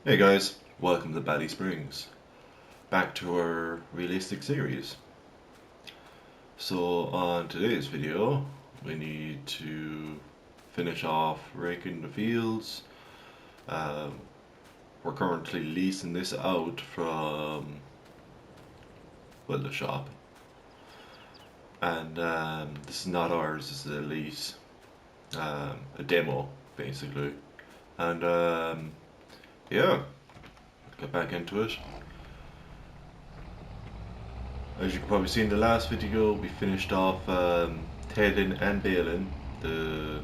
Hey guys, welcome to Bally Springs. Back to our realistic series. So on today's video, we need to finish off raking the fields. Um, we're currently leasing this out from, well, the shop. And this is not ours, this is a lease. A demo, basically. And yeah, get back into it. As you can probably see in the last video, we finished off tailing and baling the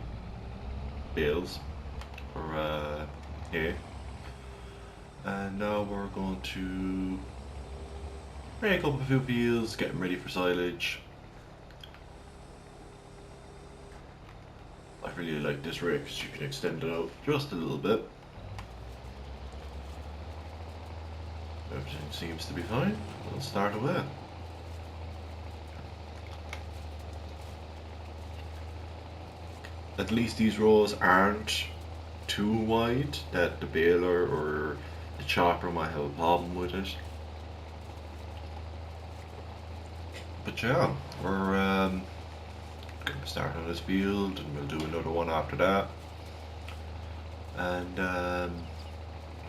bales for hay, and now we're going to rake up a few fields, get them ready for silage. I really like this rake because you can extend it out just a little bit. Everything seems to be fine. We'll start away. At least these rows aren't too wide that the baler or the chopper might have a problem with it. But yeah, we're gonna start on this field and we'll do another one after that. And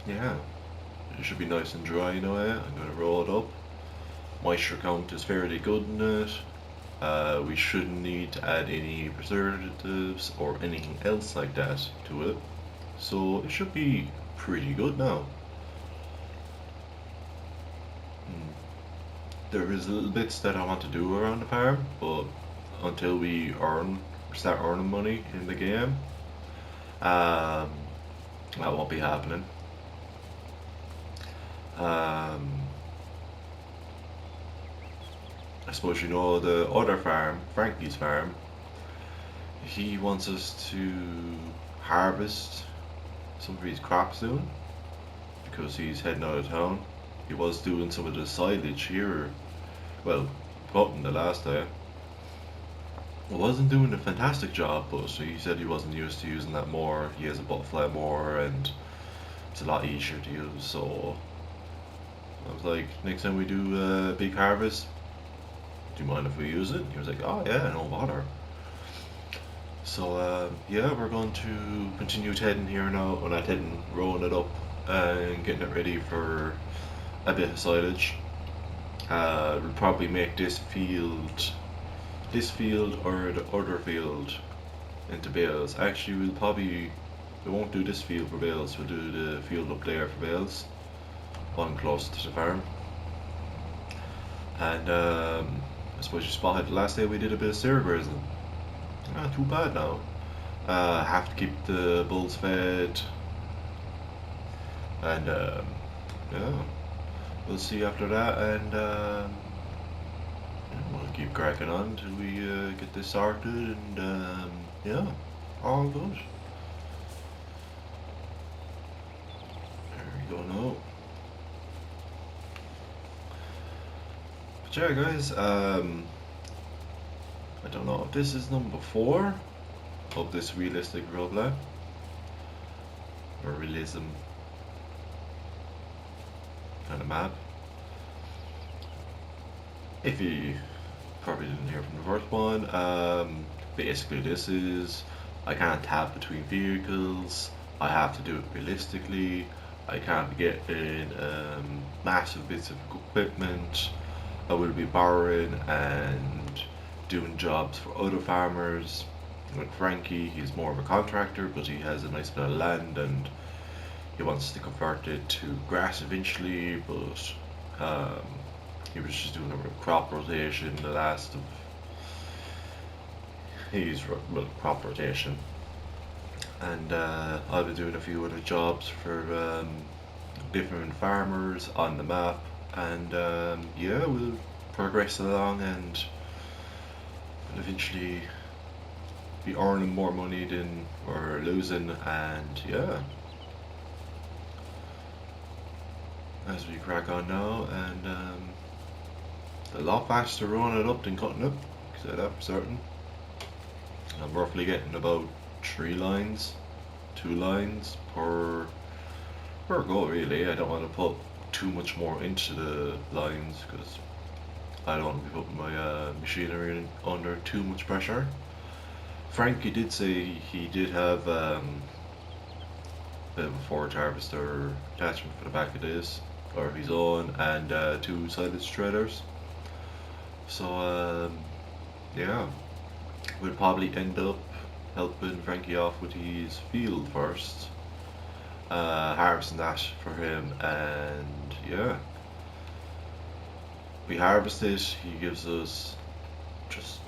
yeah, it should be nice and dry in a way. I'm gonna roll it up. Moisture count is fairly good in it. We shouldn't need to add any preservatives or anything else like that to it, so it should be pretty good now. There is little bits that I want to do around the farm, but until we start earning money in the game, that won't be happening. I suppose you know the other farm, Frankie's farm, he wants us to harvest some of his crops soon because he's heading out of town. He was doing some of the silage here, well, cutting the last day. He wasn't doing a fantastic job, but he said he wasn't used to using that mower. He has a butterfly mower and it's a lot easier to use, so I was like, next time we do a big harvest, do you mind if we use it? He was like, oh yeah, no bother. So yeah, we're going to continue heading here now, or not heading, rolling it up and getting it ready for a bit of silage. We'll probably make this field or the other field into bales. Actually, we won't do this field for bales, we'll do the field up there for bales, one close to the farm. And I suppose you spotted the last day we did a bit of steer grazing. Not too bad now. Have to keep the bulls fed, and yeah, we'll see after that, and we'll keep cracking on till we get this sorted, and yeah, all good. There we go now. But yeah, guys, I don't know if this is number 4 of this realistic roleplay or realism kind of map. If you probably didn't hear from the first one, basically this is, I can't tap between vehicles, I have to do it realistically, I can't be getting massive bits of equipment, I will be borrowing and doing jobs for other farmers. With Frankie, he's more of a contractor, but he has a nice bit of land and he wants to convert it to grass eventually, but he was just doing a crop rotation, the last of crop rotation. And I'll be doing a few other jobs for different farmers on the map, and yeah, we'll progress along and eventually be earning more money than we're losing, and yeah, as we crack on now, and a lot faster rolling it up than cutting it, say that for certain. I'm roughly getting about 2 lines per per go really. I don't want to put too much more into the lines because I don't want to be putting my machinery under too much pressure. Frankie did say he did have a bit of a forage harvester attachment for the back of this, or his own, and two silage trailers. So yeah, we'll probably end up helping Frankie off with his field first, harvesting that for him, and yeah, we harvest it. He gives us just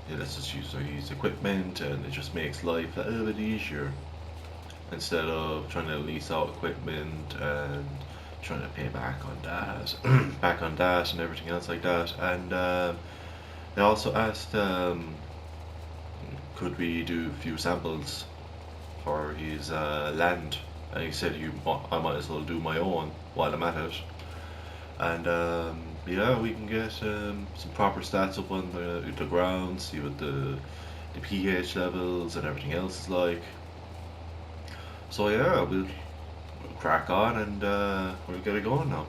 yeah, let's just use his equipment, and it just makes life a little bit easier instead of trying to lease out equipment and trying to pay back on that, back on that, and everything else like that. And they also asked, could we do a few samples for his land? And he said, I might as well do my own while I'm at it. And yeah, we can get some proper stats up on the ground, see what the pH levels and everything else is like. So yeah, we'll crack on and we'll get it going now.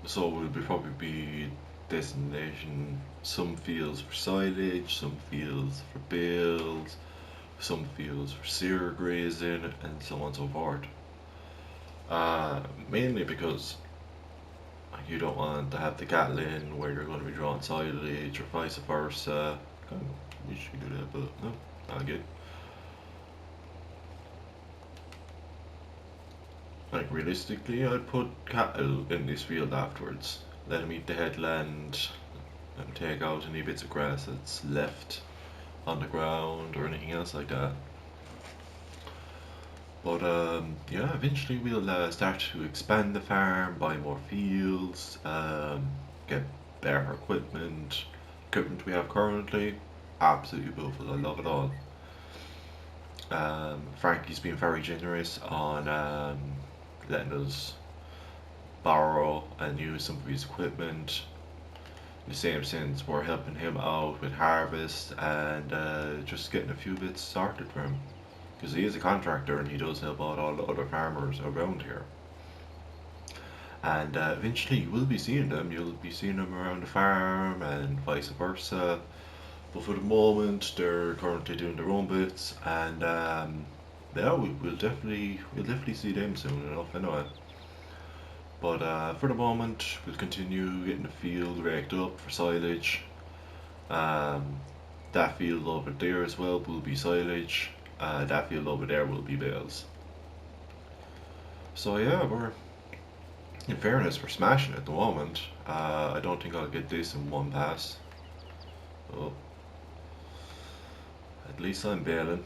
So we'll probably be designating some fields for silage, some fields for bales, some fields for cereal grazing, and so on and so forth. Mainly because you don't want to have the cattle in where you're going to be drawing silage or vice versa. Kind of wish you could do that, but no, not good. Like realistically, I'd put cattle in this field afterwards. Let them eat the headland and take out any bits of grass that's left on the ground or anything else like that. But yeah, eventually we'll start to expand the farm, buy more fields, get better equipment we have currently. Absolutely beautiful, I love it all. Frankie's been very generous on letting us borrow and use some of his equipment. In the same sense, we're helping him out with harvest and just getting a few bits started for him. Because he is a contractor and he does help out all the other farmers around here. And eventually you will be seeing them. You'll be seeing them around the farm and vice versa. But for the moment, they're currently doing their own bits, and yeah, we'll definitely see them soon enough anyway. But for the moment, we'll continue getting the field raked up for silage. Um, that field over there as well will be silage. That field over there will be bales. So yeah, in fairness, we're smashing it at the moment. I don't think I'll get this in one pass. Oh, at least I'm baling.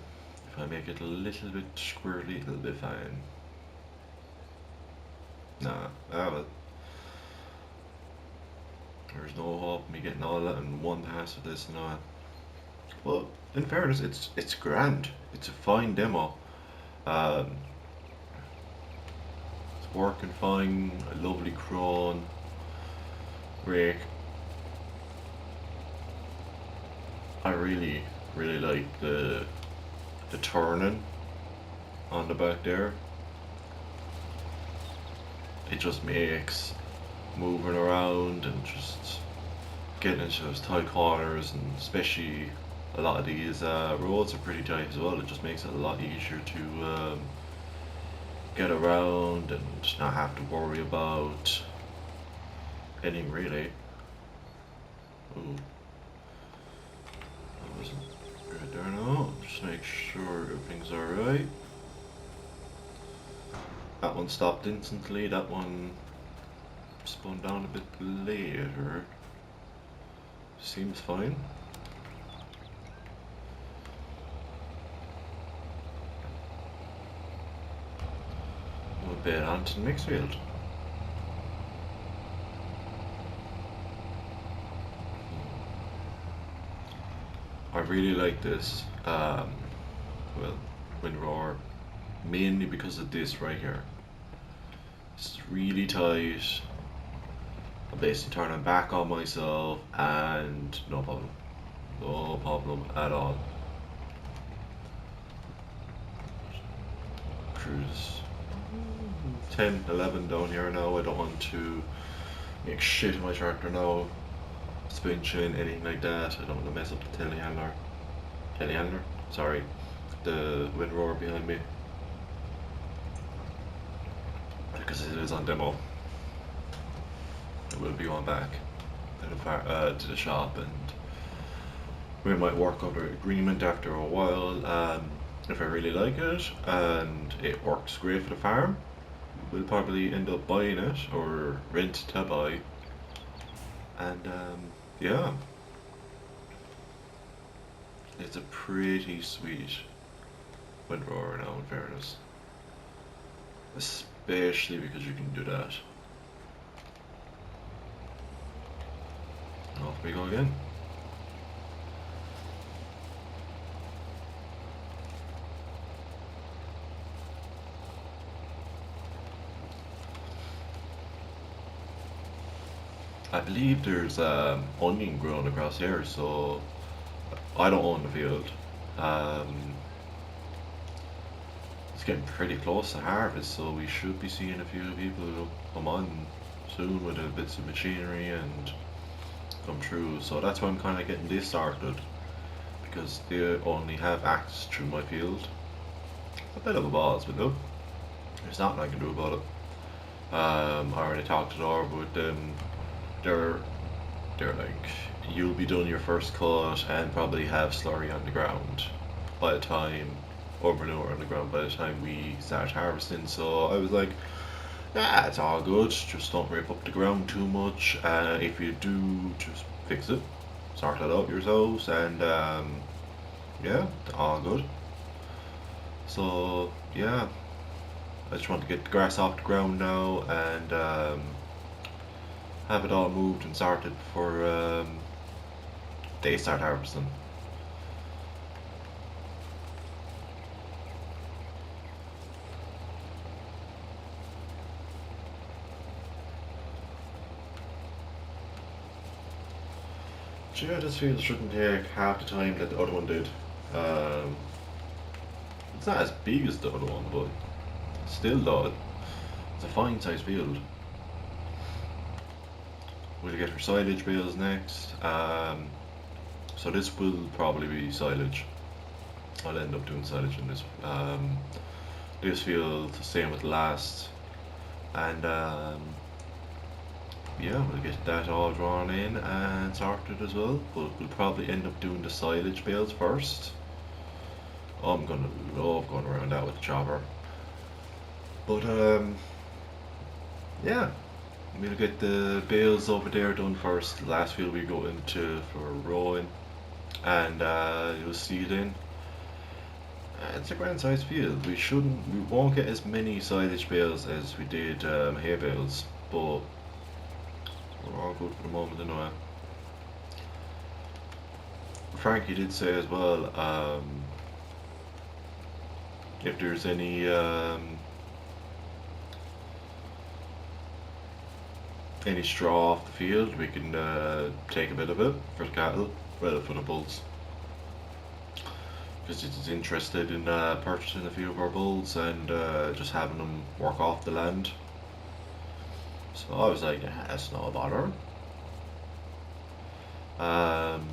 If I make it a little bit squirrely, it'll be fine. Nah, well, there's no hope of me getting all that in one pass with this now. Well, in fairness, it's grand. It's a fine demo. Um, it's working fine. A lovely crone rake. I really like the turning on the back there. It just makes moving around and just getting into those tight corners, and especially a lot of these roads are pretty tight as well. It just makes it a lot easier to get around and not have to worry about anything really. Ooh, that wasn't good there now. Just make sure everything's alright. That one stopped instantly, that one spun down a bit later. Seems fine. We'll bed onto the mixed field. I really like this, well, Windroar, mainly because of this right here. It's really tight. I'm basically turning back on myself and no problem. No problem at all. Cruise 10, 11 down here now. I don't want to make shit in my tractor now. Spin chain, anything like that. I don't want to mess up the telehandler. Telehandler? Sorry. The Windroar behind me. Because it is on demo. I will be going back to the shop, and we might work out an agreement after a while. If I really like it and it works great for the farm, we'll probably end up buying it or rent to buy. And yeah, it's a pretty sweet Windroar now, in fairness. Especially because you can do that. And off we go again. I believe there's onion growing across here, so I don't own the field. Um, it's getting pretty close to harvest, so we should be seeing a few people come on soon with the bits of machinery and come through. So that's why I'm kind of getting this started, because they only have access through my field. It's a bit of a balls, but look, there's nothing I can do about it. I already talked it over with them. They're like, you'll be done your first cut and probably have slurry on the ground by the time, or manure on the ground by the time we start harvesting. So I was like, yeah, it's all good. Just don't rip up the ground too much. If you do, just fix it, sort it out yourselves, and yeah, all good. So yeah, I just want to get the grass off the ground now and have it all moved and sorted before they start harvesting. So yeah, this field shouldn't take half the time that the other one did. Um, it's not as big as the other one, but still though, it's a fine sized field. We'll get our silage bales next. So this will probably be silage. I'll end up doing silage in this field, same with the last. And yeah, we'll get that all drawn in and sorted as well. But we'll probably end up doing the silage bales first. Oh, I'm gonna love going around that with the chopper. But yeah, we'll get the bales over there done first. The last field we go into for rowing, and you'll see it in. It's a grand sized field. We won't get as many silage bales as we did hay bales, but we're all good for the moment anyway. Frankie did say as well, if there's any straw off the field, we can take a bit of it for the cattle, well, for the bulls. Because he's interested in purchasing a few of our bulls and just having them work off the land. So I was like, yeah, that's no bother.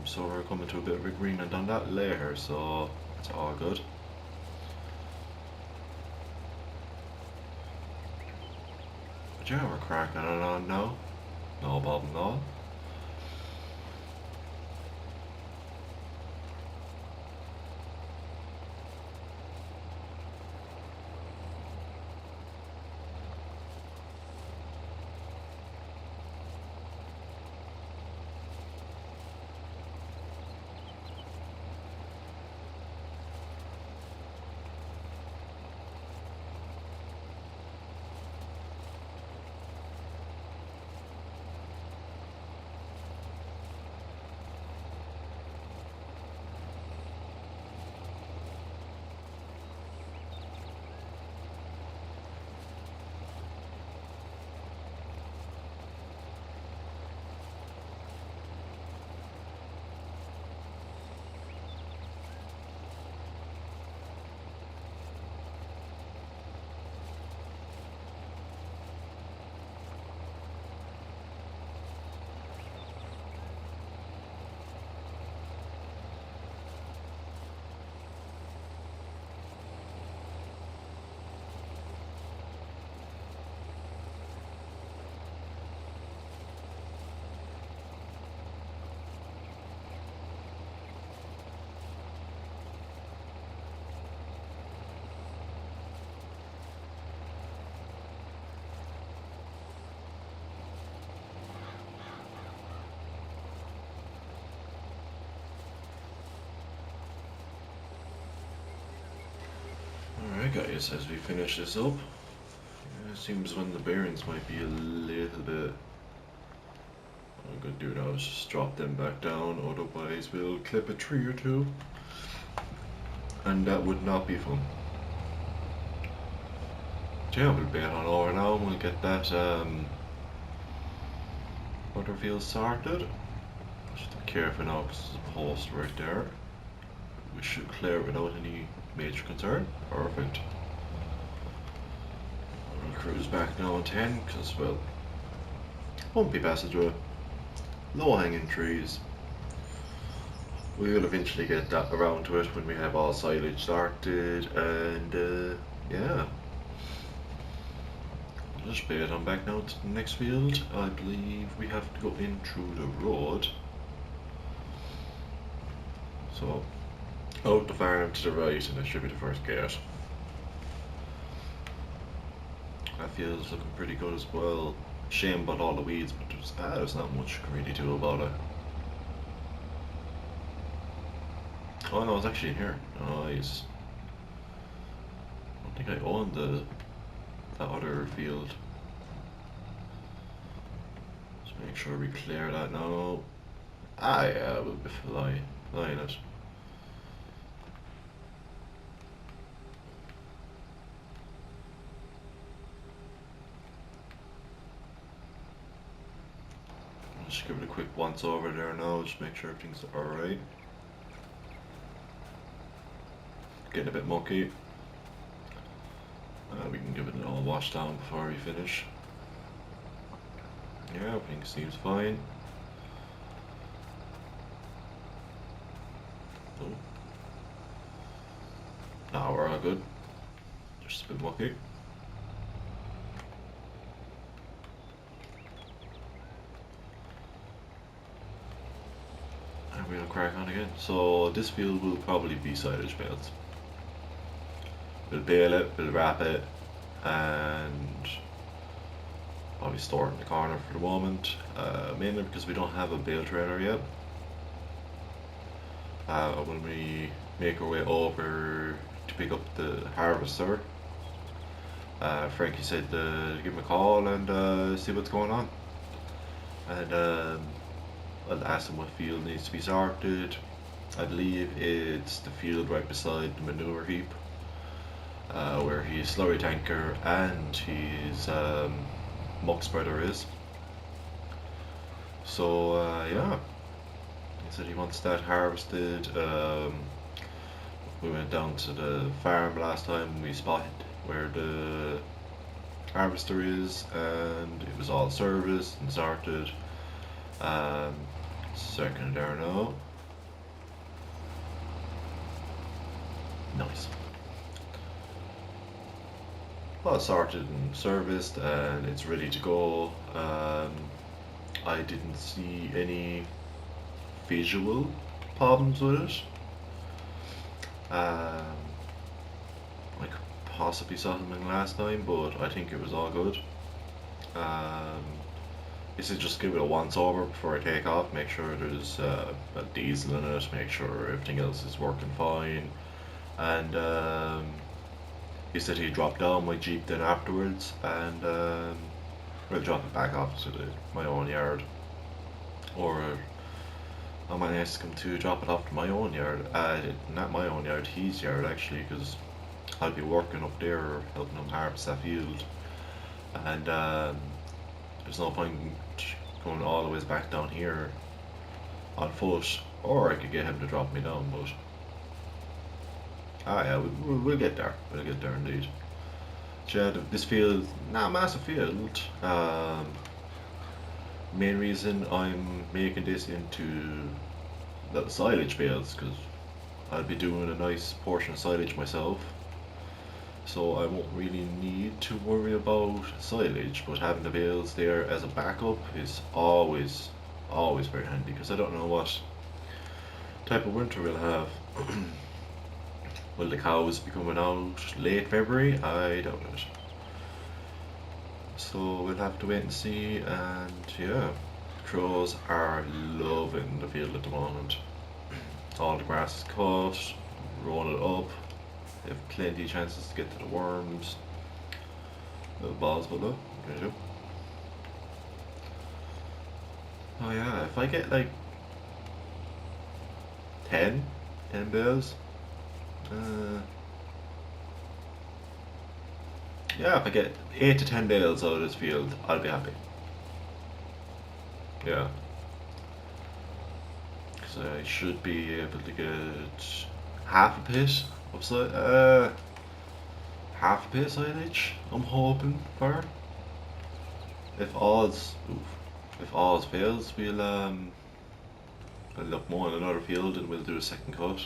So we're coming to a bit of agreement on that later, so it's all good. But yeah, we're cracking it on now. No problem at all. Alright guys, as we finish this up, it seems when the bearings might be a little bit. What I'm gonna do now is just drop them back down, otherwise we'll clip a tree or two, and that would not be fun. So yeah, we'll bait on over now and we'll get that other field sorted. Just be careful now because there's a post right there. We should clear it without any major concern. Perfect. We'll cruise back now on 10 because, well, bumpy passageway, low hanging trees. We will eventually get that around to it when we have all silage started, and yeah. Just bait on back now to the next field. I believe we have to go in through the road. So, out the farm to the right, and it should be the first gate. That field's looking pretty good as well. Shame about all the weeds, but there's not much you can really do about it. Oh no, it's actually in here. Nice. I don't think I own that other field. Just make sure we clear that now. Ah yeah, we'll be flying it. Just give it a quick once over there now, just make sure everything's alright. Getting a bit mucky. We can give it all wash down before we finish. Yeah, everything seems fine. Oh. Now we're all good. Just a bit mucky. And we'll crack on again. So this field will probably be silage bales. We'll bale it, we'll wrap it, and probably store it in the corner for the moment, mainly because we don't have a bale trailer yet. When we make our way over to pick up the harvester, Frankie said to give him a call and see what's going on. And I'll ask him what field needs to be sorted. I believe it's the field right beside the manure heap. Where his slurry tanker and his muck spreader is. So yeah, he said he wants that harvested. We went down to the farm last time, we spotted where the harvester is, and it was all serviced and sorted. Second there now. Nice. Well, sorted and serviced, and it's ready to go. I didn't see any visual problems with it. I possibly saw something last time, but I think it was all good. Is to just give it a once over before I take off, make sure there's a diesel in it, make sure everything else is working fine, and he said he'd drop down my Jeep then afterwards, and we'll drop it back off to my own yard, or I might ask him to drop it off to my own yard. Not my own yard, his yard actually, because I'll be working up there helping him harvest that field, and there's no point going all the way back down here on foot, or I could get him to drop me down, but yeah, we'll get there. We'll get there indeed. Yeah, this field, not a massive field. Main reason I'm making this into little silage bales, because I'll be doing a nice portion of silage myself. So I won't really need to worry about silage, but having the bales there as a backup is always very handy, because I don't know what type of winter we'll have. Will the cows be coming out late February? I doubt it. So we'll have to wait and see, and yeah, crows are loving the field at the moment. All the grass is cut, roll it up, they have plenty of chances to get to the worms. Little balls below, what can I do? Oh yeah, if I get like 10 bales, yeah, if I get 8 to 10 bales out of this field, I'll be happy. Yeah. So I should be able to get half a pit of half a pit silage, I'm hoping for. If odds, oof, If all fails, we'll look more in another field and we'll do a second cut.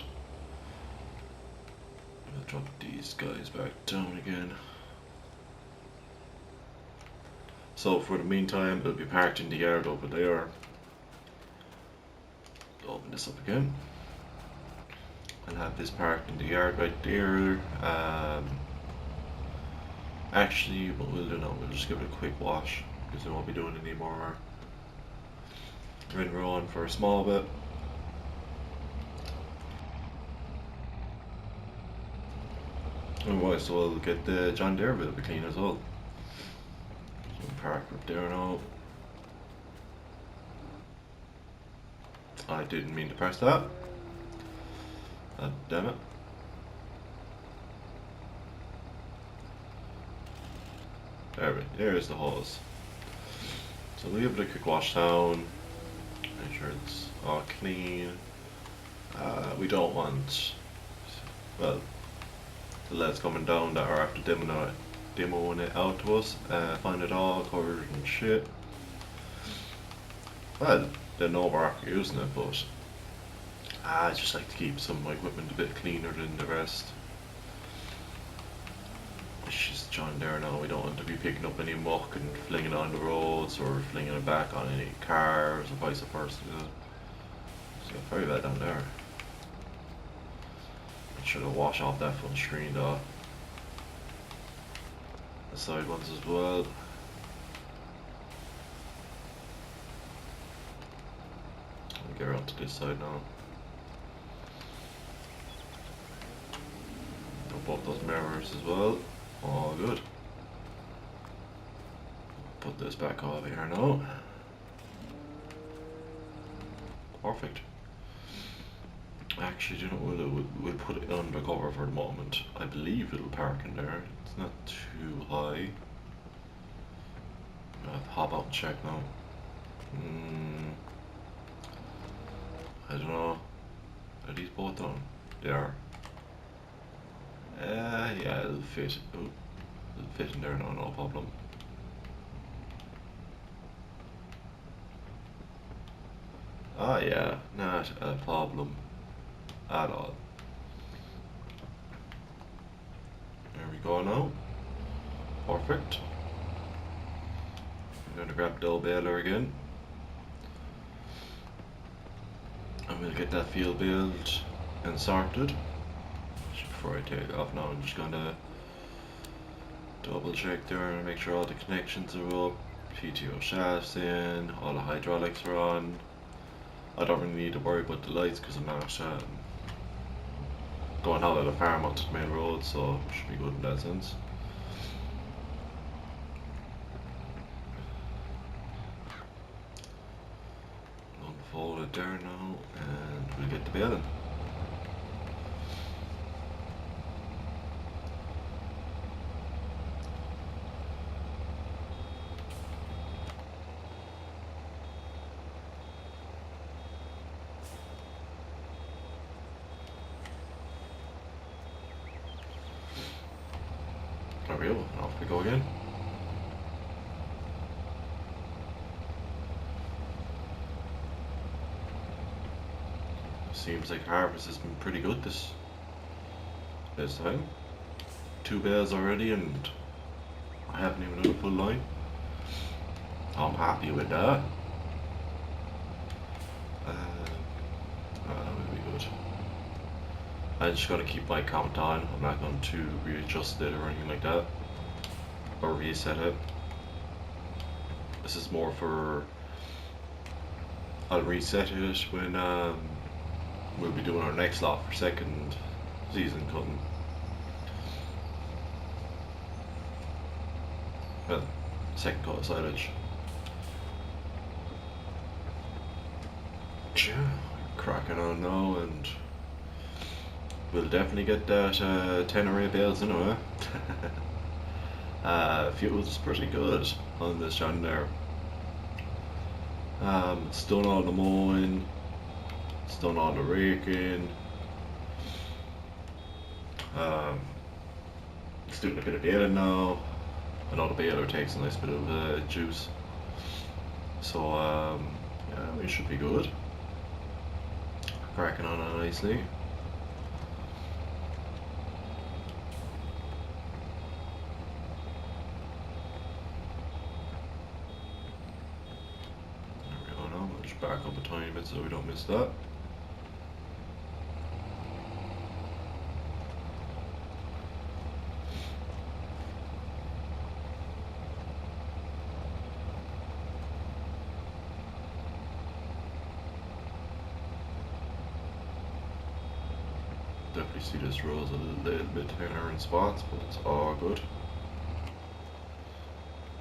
We'll drop these guys back down again. So for the meantime, it'll be parked in the yard over there. Open this up again. I'll have this parked in the yard right there. Actually, what we'll do now, we'll just give it a quick wash because we won't be doing any more rin run for a small bit. Otherwise, so we'll get the John Deere bit of clean as well. So we'll park up there now. I didn't mean to press that. God damn it. There's the hose. So we'll give it a quick wash down. Make sure it's all clean. We don't want, well, the lads coming down that are after demoing it out to us, find it all covered in shit. Well, they know we're after using it, but I just like to keep some of my equipment a bit cleaner than the rest. It's just John Deere now, we don't want to be picking up any muck and flinging it on the roads or flinging it back on any cars or vice versa. So very bad down there. I should have washed off that front screen though. The side ones as well. I'll get around to this side now. Both those mirrors as well. All good. Put this back over here now. Perfect. Actually, you know, we'll put it under cover for the moment. I believe it'll park in there. It's not too high. I'll hop out and check now. I don't know. Are these both done? They are. Yeah, it'll fit. Ooh, it'll fit in there now, no problem. Ah, yeah, not a problem at all. There we go now. Perfect. I'm gonna grab the baler again. And we'll get that field built and sorted. Before I take it off now, I'm just gonna double check there and make sure all the connections are up. PTO shafts in, all the hydraulics are on. I don't really need to worry about the lights because I'm not going out of the farm onto the main road, so it should be good in that sense. Unfold it there now and we'll get the baling. There we go, off we go again. Seems like harvest has been pretty good this time. 2 bales already and I haven't even done a full line. I'm happy with that. That'll be good. I just gotta keep my count on. I'm not going to readjust it or anything like that. Or reset it. This is more for... I'll reset it when we'll be doing our next lot for second season cutting. Well, second cut of silage. Cracking on now, and we'll definitely get that 10 array bales anyway. Fuel's pretty good on this John Deere. It's done all the mowing, it's done all the raking. It's doing a bit of baling now. I know the baler takes a nice bit of juice. So yeah, we should be good. Cracking on it nicely. There we go now. We'll just back up a tiny bit so we don't miss that. Definitely see this road's a little bit thinner in spots, but it's all good.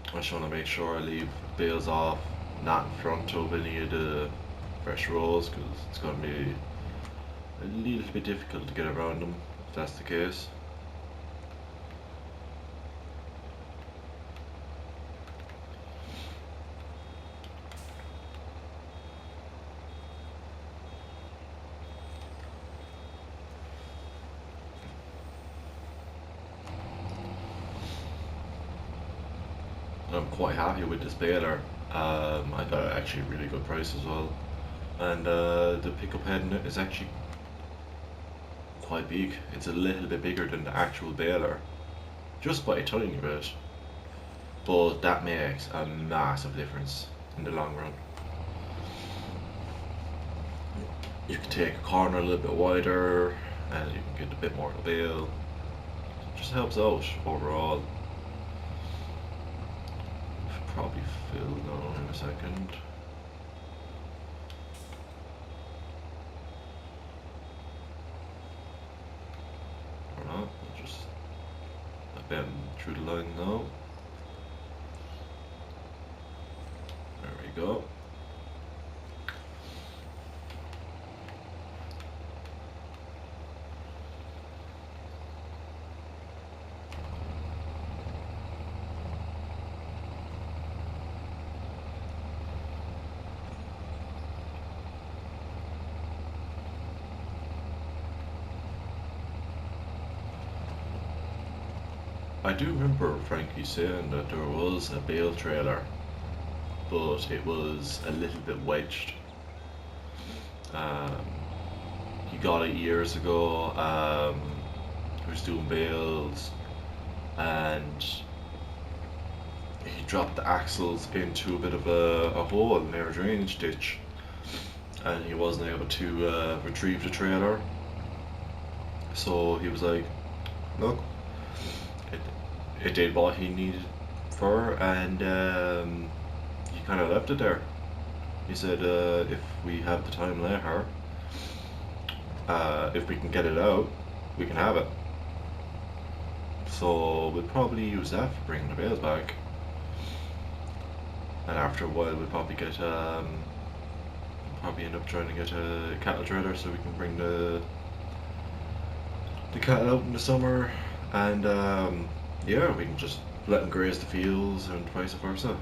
I just want to make sure I leave bales off, not in front of any of the fresh rows, because it's going to be a little bit difficult to get around them if that's the case. I'm quite happy with this baler. I got it actually a really good price as well. And the pickup head in it is actually quite big. It's a little bit bigger than the actual baler, just by a tiny bit. But that makes a massive difference in the long run. You can take a corner a little bit wider, and you can get a bit more of the bale. It just helps out overall. Probably fill now in a second. Or not, we'll just bend through the line now. There we go. I do remember Frankie saying that there was a bale trailer, but it was a little bit wedged. Um, he got it years ago. He was doing bales, and he dropped the axles into a bit of a hole near a drainage ditch, and he wasn't able to retrieve the trailer. So he was like, "Look, it did what he needed for," and he kind of left it there. He said, "If we have the time later, if we can get it out, we can have it." So we'll probably use that for bringing the bales back. And after a while, we'll probably get probably end up trying to get a cattle trailer so we can bring the cattle out in the summer, and yeah, we can just let them graze the fields and vice versa.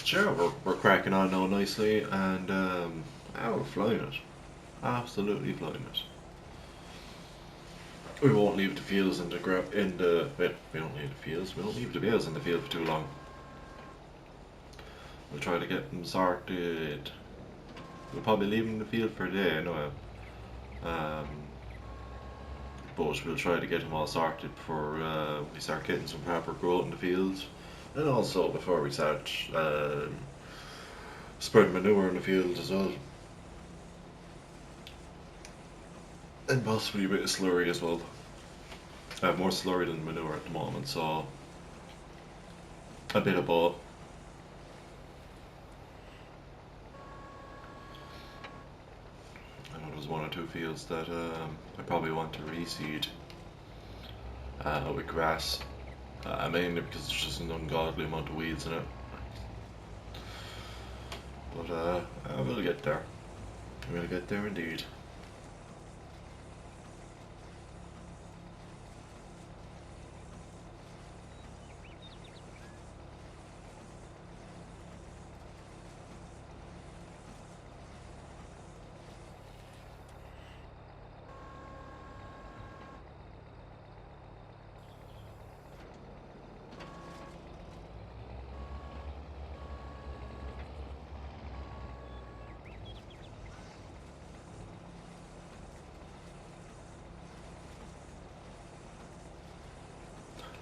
Sure, we're cracking on now nicely, and we're flying it. Absolutely flying it. We won't leave the fields in the we don't leave the fields. We don't leave the bales in the field for too long. We'll try to get them sorted. We'll probably leave them in the field for a day anyway. Um, but we'll try to get them all sorted before we start getting some proper growth in the fields, and also before we start spreading manure in the fields as well, and possibly a bit of slurry as well. I have more slurry than manure at the moment, so a bit of both. I know there's one or two fields that I probably want to reseed with grass, mainly because there's just an ungodly amount of weeds in it. But we'll get there. We'll get there indeed.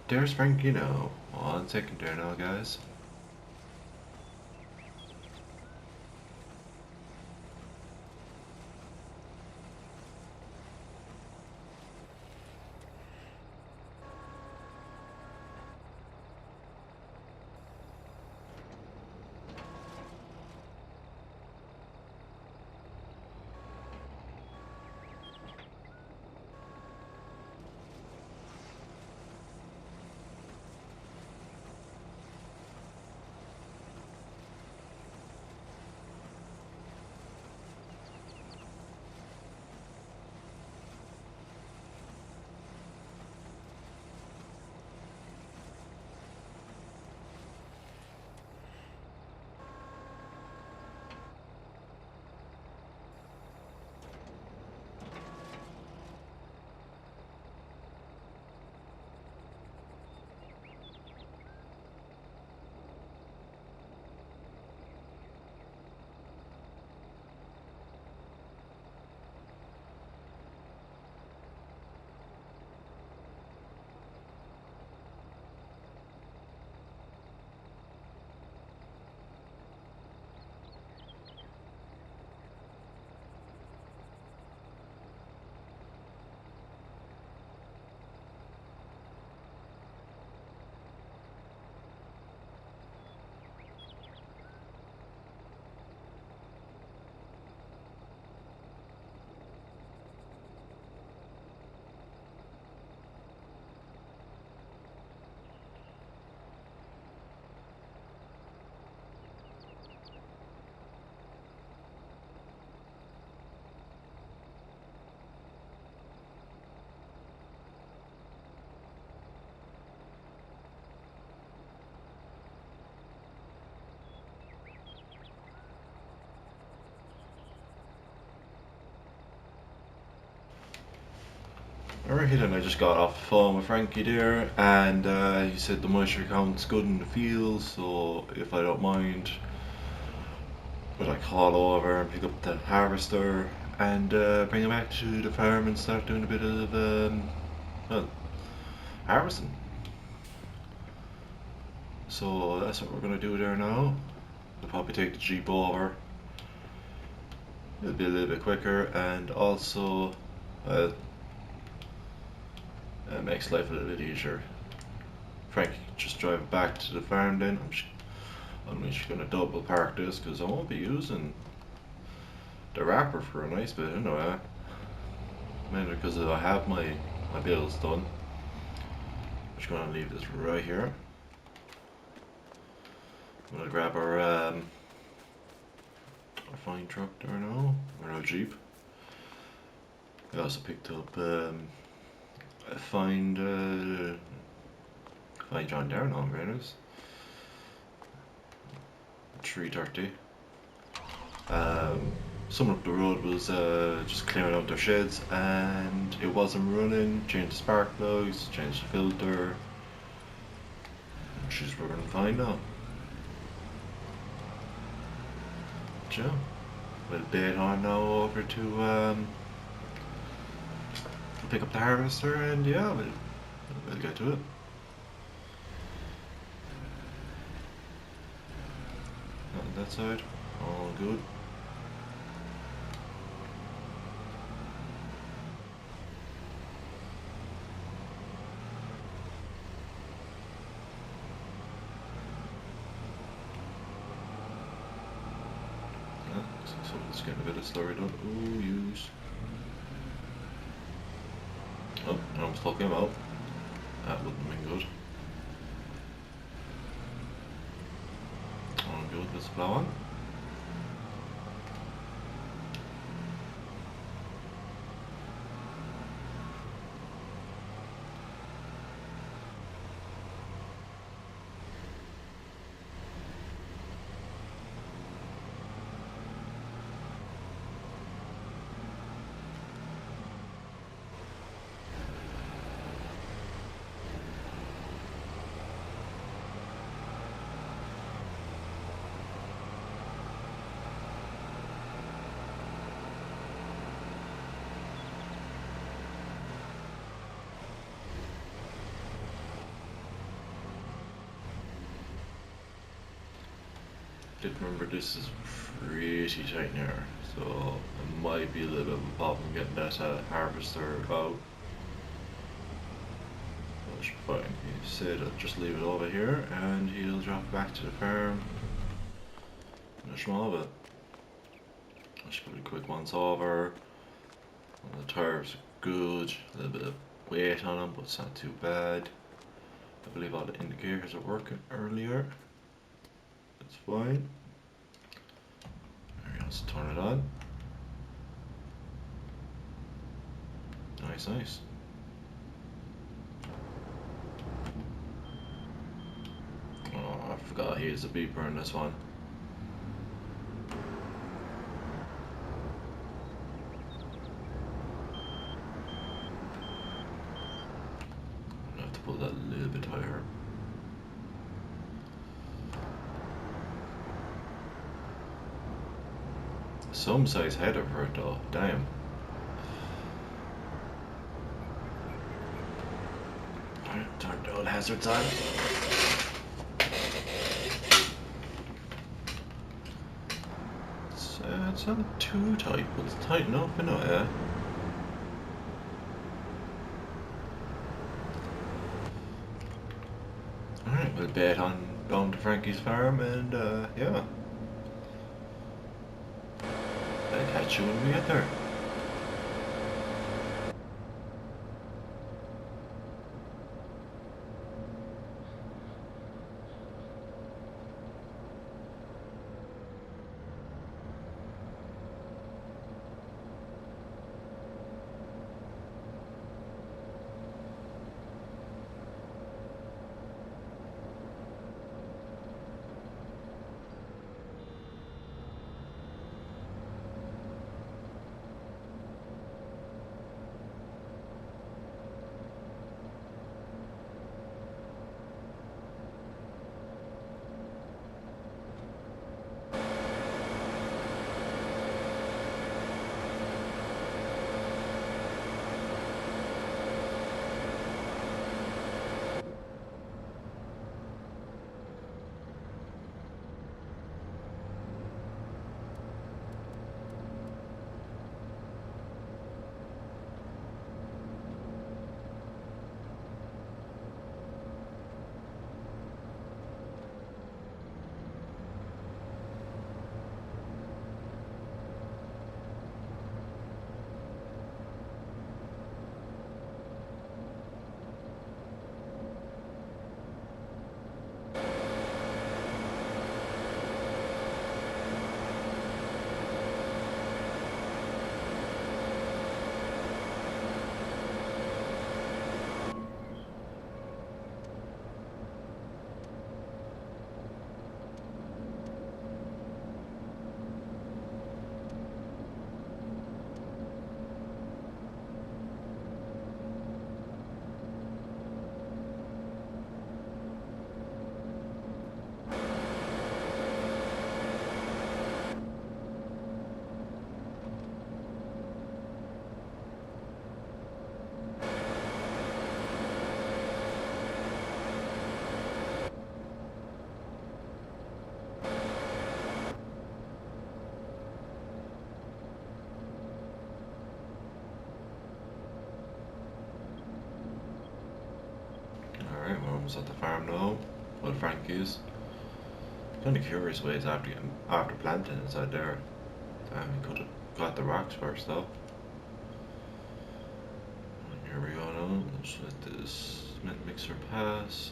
There's Frankie now. 1 second there now, guys. Alright then, I just got off the phone with Frankie there, and he said the moisture count's good in the field, so if I don't mind, would I call over and pick up the harvester and bring it back to the farm and start doing a bit of well, harvesting. So that's what we're gonna do there now. We'll probably take the Jeep over. It'll be a little bit quicker, and also it makes life a little bit easier. Frank, just drive back to the farm then. I'm just gonna double park this because I won't be using the wrapper for a nice bit anyway. Mainly because I have my bills done. I'm just gonna leave this right here. I'm gonna grab our fine truck there now, or our Jeep. I also picked up a fine John Darren on Raiders. 3:30. Someone up the road was just clearing out their sheds and it wasn't running. Changed the spark plugs, changed the filter. She's running fine now. So, we'll bait on now over to pick up the harvester and yeah, we'll get to it. On that side, all good. So let's get a bit of slurry done. Ooh, use. Oh, I almost took him out. That wouldn't have been good. All good, let's blow on. Did remember this is pretty tight now, so it might be a little bit of a problem getting that harvester out. That should be fine. He said I'll just leave it over here and he'll drop it back to the farm in a small bit. That should be a quick once over. Well, the tires are good, a little bit of weight on them, but it's not too bad. I believe all the indicators are working earlier. It's fine. There we go, let's turn it on. Nice, nice. Oh, I forgot he has a beeper in this one. I have to pull that a little bit higher. Some size header for it though, damn. Alright, turn the old hazards on. It's not too tight, but it's tight enough, you know, yeah. Alright, we'll bait on down to Frankie's farm and yeah. I'll catch you when we get there. almost at the farm now. Well, Frank is. Kind of curious ways after planting inside there. Damn, he could have got the rocks first though. And here we go now. Let's let this cement mixer pass.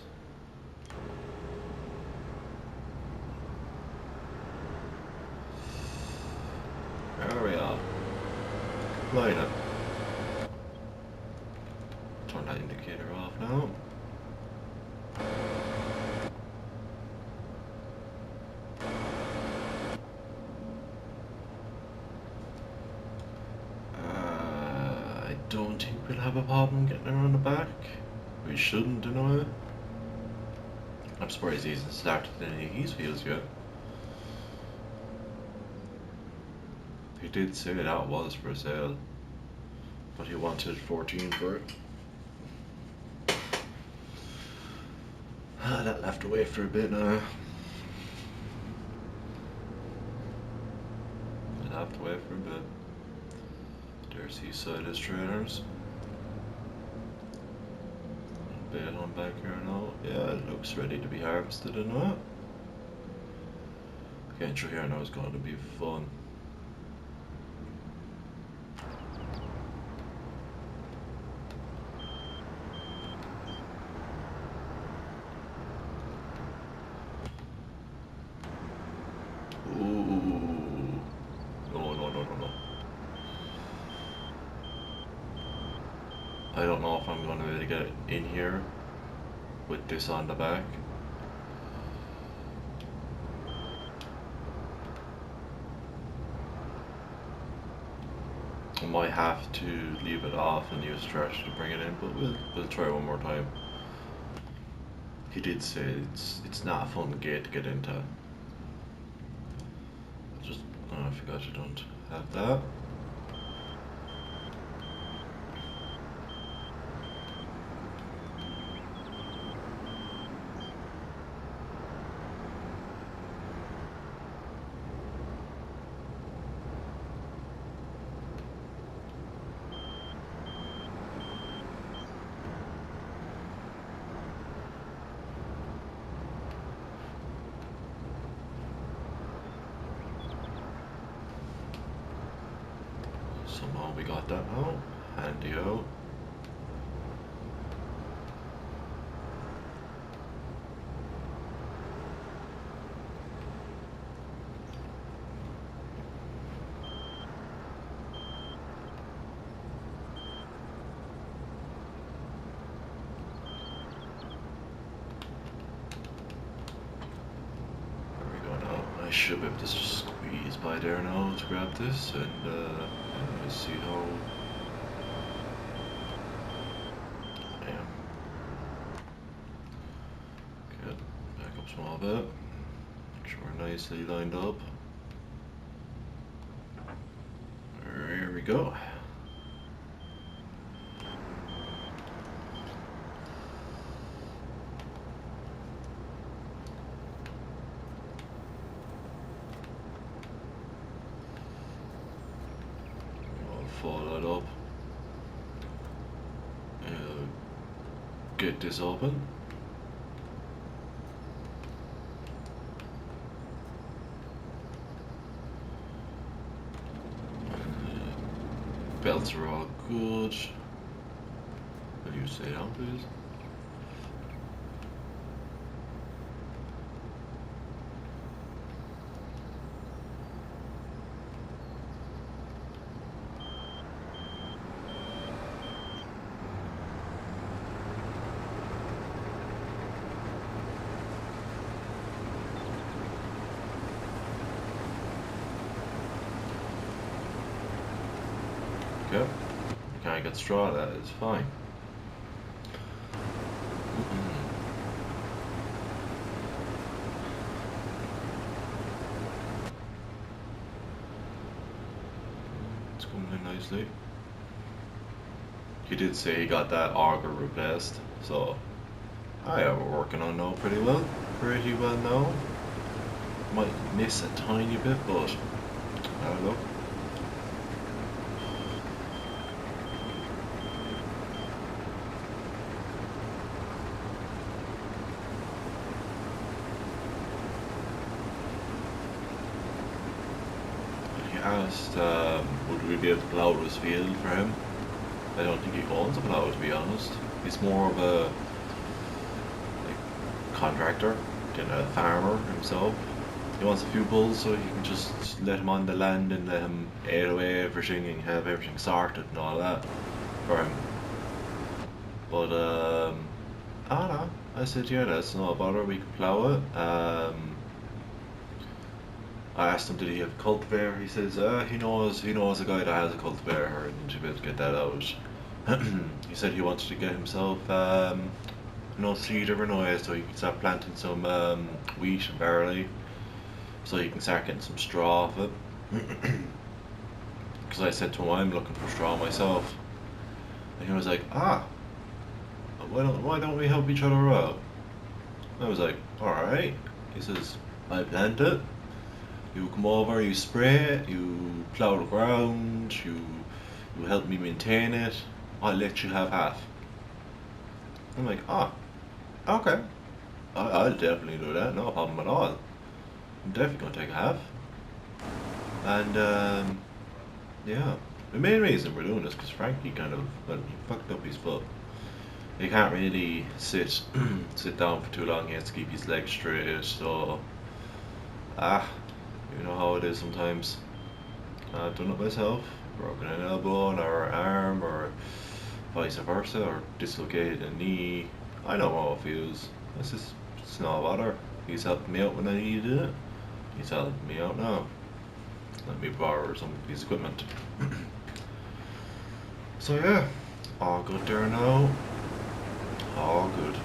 There we are. Light up. Turn that indicator off now. I don't think we'll have a problem getting around the back. We shouldn't anyway. I'm surprised he hasn't started any of these fields yet. He did say that was for sale, but he wanted 14 for it. That left away for a bit now. It left away for a bit. There's Seaside his trailers. Bale on back here now. Yeah, it looks ready to be harvested and that. Getting through here now is going to be fun. I don't know if I'm going to be able to get in here with this on the back. I might have to leave it off and use trash to bring it in, but we'll try one more time. He did say it's not a fun gate to get into. I forgot you don't have that. Somehow we got that now. Handy-o. I should be able to squeeze by there now to grab this, and let's see how. Damn. Good. Back up small bit. Make sure we're nicely lined up. There we go. Follow that up. Get this open. Belts are all good. Will you stay down, please? Okay. You can't get straw, that is fine. It's coming in nicely. He did say he got that auger replaced, so we're working on now pretty well. Pretty well now. Might miss a tiny bit, but I don't know. asked, would we be able to plough his field for him? I don't think he owns a plough, to be honest. He's more of a contractor than a farmer himself. He wants a few bulls so he can just let him on the land and let him aid away everything and have everything sorted and all that for him. But I don't know. I said, yeah, that's no bother. We can plough it. I asked him, did he have a cultivator? He says, he knows a guy that has a cultivator and he'll be able to get that out. He said he wanted to get himself seed over noise so he can start planting some wheat and barley, so he can start getting some straw off it. Because I said to him, I'm looking for straw myself, and he was like, why don't we help each other out? I was like, alright. He says, I plant it, you come over, you spray it, you plough the ground, you help me maintain it, I'll let you have half. I'm like, okay, I'll definitely do that, no problem at all. I'm definitely gonna take a half. And yeah, the main reason we're doing this is because Frankie kind of, well, he fucked up his foot. He can't really sit down for too long. He has to keep his legs straight. So, you know how it is sometimes. I've done it myself. Broken an elbow or an arm, or vice versa, or dislocated a knee. I know how it feels. It's no bother. He's helped me out when I needed it. He's helping me out now. Let me borrow some of his equipment. So yeah, all good there now. All good.